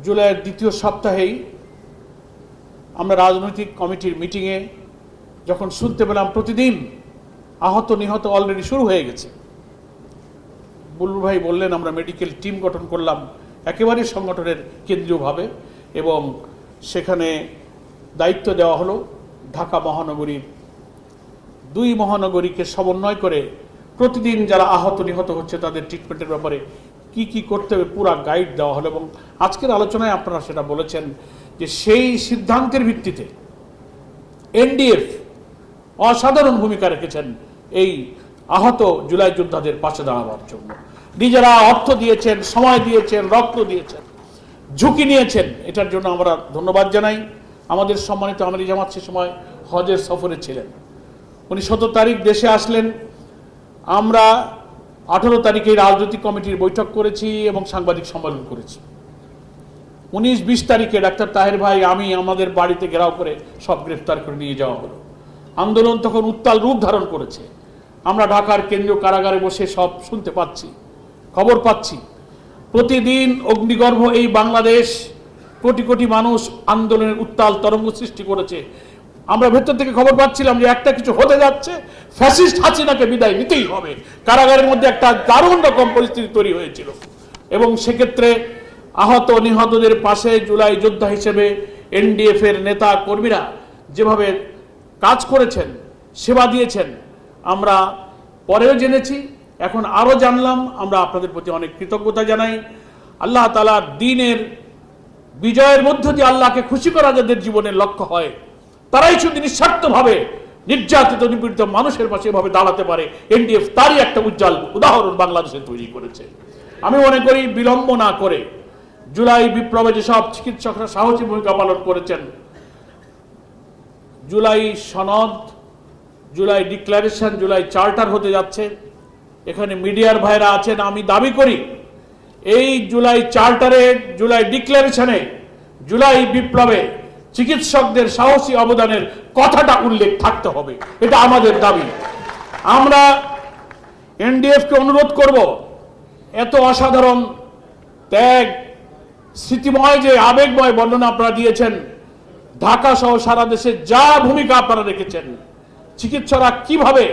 জুলাইয়ের দ্বিতীয় সপ্তাহেই আমরা রাজনৈতিক কমিটির মিটিংয়ে যখন শুনতে পেলাম প্রতিদিন আহত নিহত অলরেডি শুরু হয়ে গেছে, বুলবুল ভাই বললেন আমরা মেডিকেল টিম গঠন করলাম একেবারে সংগঠনের কেন্দ্রীয়ভাবে, এবং সেখানে দায়িত্ব দেওয়া হলো ঢাকা মহানগরীর 2 মহানগরীকে সমন্বয় করে প্রতিদিন যারা আহত নিহত হচ্ছে তাদের ট্রিটমেন্টের ব্যাপারে কি কি করতে হবে পুরো গাইড দেওয়া হলো। এবং আজকের আলোচনায় আপনারা সেটা বলেছেন যে সেই সিদ্ধান্তের ভিত্তিতে এনডিএফ অসাধারণ ভূমিকা রেখেছেন এই আহত জুলাই যোদ্ধাদের পাশে দাঁড়াবার জন্য। নিজেরা অর্থ দিয়েছেন, সময় দিয়েছেন, রক্ত দিয়েছেন, ঝুঁকি নিয়েছেন, এটার জন্য আমরা ধন্যবাদ জানাই। আমাদের সম্মানিত আমির জামাত সে সময় হজের সফরে ছিলেন, উনি 17 তারিখ দেশে আসলেন। আমরা 18 তারিখে রাজনৈতিক কমিটির বৈঠক করেছি এবং সাংবাদিক সম্মেলন করেছি। 19-20 তারিখে ডাক্তার তাহের ভাই আমি আমাদের বাড়িতে ঘেরাও করে সব গ্রেফতার করে নিয়ে যাওয়া হলো। আন্দোলন তখন উত্তাল রূপ ধারণ করেছে। আমরা ঢাকার কেন্দ্রীয় কারাগারে বসে সব শুনতে পাচ্ছি, খবর পাচ্ছি। প্রতিদিন অগ্নিগর্ভ এই বাংলাদেশ কোটি কোটি মানুষ আন্দোলনের উত্তাল তরঙ্গ সৃষ্টি করেছে। আমরা ভেতর থেকে খবর পাচ্ছিলাম যে একটা কিছু হতে যাচ্ছে, ফ্যাসিস্ট হাসিনাকে বিদায় নিতেই হবে। কারাগারের মধ্যে একটা দারুণ রকম পরিস্থিতি তৈরি হয়েছিল, এবং সেক্ষেত্রে আহত নিহতদের পাশে জুলাই যোদ্ধা হিসেবে এনডিএফ এর নেতা কর্মীরা যেভাবে কাজ করেছেন, সেবা দিয়েছেন, আমরা পরেও জেনেছি, এখন আরও জানলাম। আমরা আপনাদের প্রতি অনেক কৃতজ্ঞতা জানাই। আল্লাহ তাআলার দ্বীনের বিজয়ের মধ্য দিয়ে আল্লাহকে খুশি করা যাদের জীবনের লক্ষ্য হয়, তারাই শুধু নিঃস্বার্থভাবে নির্যাতিত নিপীড়িত মানুষের পাশে এভাবে দাঁড়াতে পারে। এনডিএফ তারই একটা উজ্জ্বল উদাহরণ বাংলাদেশে তৈরি করেছে। আমি মনে করি বিলম্ব না করে জুলাই বিপ্লবে যেসব চিকিৎসকরা সাহসী ভূমিকা পালন করেছেন, জুলাই সনদ, জুলাই ডিক্লারেশন, জুলাই চার্টার হতে যাচ্ছে। এখানে মিডিয়ার ভাইরা আছেন, আমি দাবি করি এই জুলাই চার্টারে, জুলাই ডিক্লারেশনে, জুলাই বিপ্লবে চিকিৎসকদের সাহসী অবদানের কথাটা উল্লেখ থাকতে হবে, এটা আমাদের দাবি। আমরা এনডিএফকে অনুরোধ করব, এত অসাধারণ ত্যাগ, স্মৃতিময় যে আবেগময় বর্ণনা আপনারা দিয়েছেন, ঢাকা সহ সারা দেশে যা ভূমিকা আপনারা রেখেছেন, চিকিৎসকরা কিভাবে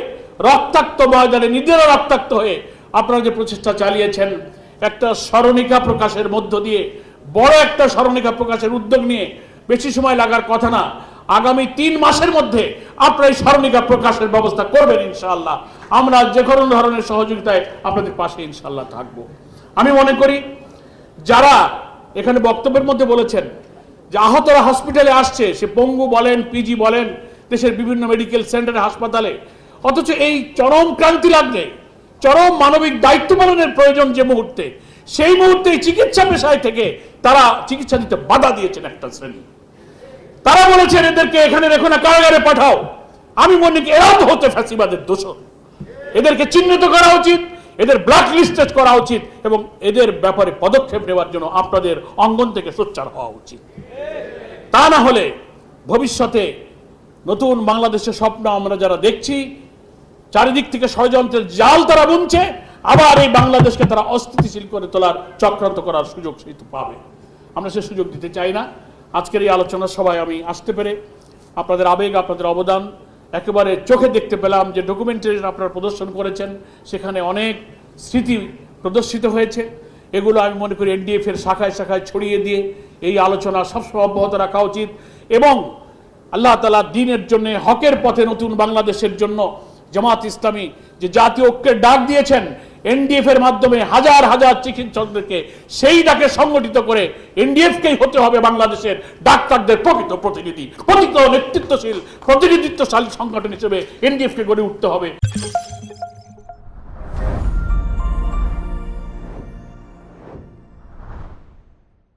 রক্তাক্ত ময়দানে নিজেরা রক্তাক্ত হয়ে আপনারা যে প্রচেষ্টা চালিয়েছেন, একটা স্মরণিকা প্রকাশের মধ্য দিয়ে, বড় একটা স্মরণিকা প্রকাশের উদ্যোগ নিয়ে বেশি সময় লাগার কথা না, আগামী 3 মাসের মধ্যে আপনারা এই স্মরণিকা প্রকাশের ব্যবস্থা করবেন ইনশাআল্লাহ। আমরা যে কোনো ধরনের সহযোগিতায় আপনাদের পাশে ইনশাআল্লাহ থাকবো। আমি মনে করি যারা এখানে বক্তব্যের মধ্যে বলেছেন যে আহতরা হসপিটালে আসছে, সে পঙ্গু বলেন, পিজি বলেন, দেশের বিভিন্ন মেডিকেল সেন্টারে, হাসপাতালে, অথচ এই চরম ক্রান্তি লাগলে, চরম মানবিক দায়িত্ব পালনের প্রয়োজন যে মুহূর্তে, সেই মুহূর্তে চিকিৎসা পেশায় থেকে তারা চিকিৎসা দিতে বাধা দিয়েছেন একটা শ্রেণী। তারা বলেছেন এদেরকে এখানে রেখো না, কারাগারে পাঠাও। আমি মনে করি এরাও তো হতে ফ্যাসিবাদের দোষর, এদেরকে চিহ্নিত করা উচিত, এদের ব্ল্যাক লিস্টেড করা উচিত, এবং এদের ব্যাপারে পদক্ষেপ নেওয়ার জন্য আপনাদের অঙ্গন থেকে সোচ্চার হওয়া উচিত। তা না হলে ভবিষ্যতে নতুন বাংলাদেশের স্বপ্ন আমরা যারা দেখছি, চারিদিক থেকে ষড়যন্ত্রের জাল তারা বুনছে, আবার এই বাংলাদেশকে তারা অস্থিতিশীল করে তোলার চক্রান্ত করার সুযোগ সে পাবে। আমরা সে সুযোগ দিতে চাই না। আজকের এই আলোচনা সভায় আমি আসতে পেরে আপনাদের আবেগ, আপনাদের অবদান একেবারে চোখে দেখতে পেলাম। যে ডকুমেন্টারি আপনারা প্রদর্শন করেছেন, সেখানে অনেক স্মৃতি প্রদর্শিত হয়েছে। এগুলো আমি মনে করি এনডিএফ এর শাখায় শাখায় ছড়িয়ে দিয়ে এই আলোচনা সবসময় অব্যাহত রাখা উচিত, এবং আল্লাহ তাআলা দ্বীনের জন্য, হকের পথে নতুন বাংলাদেশের জন্য জামাত ইসলামী যে জাতীয় ঐক্যের ডাক দিয়েছেন, এনডিএফ এর মাধ্যমে হাজার হাজার চিকিৎসকদেরকে সেই ডাকে সংগঠিত করে এনডিএফকেই হতে হবে বাংলাদেশের ডাক্তারদের প্রকৃত প্রতিনিধি, প্রকৃত নেতৃত্বশীল, প্রতিনিধিত্বশালী সংগঠন হিসেবে এনডিএফকে গড়ে উঠতে হবে।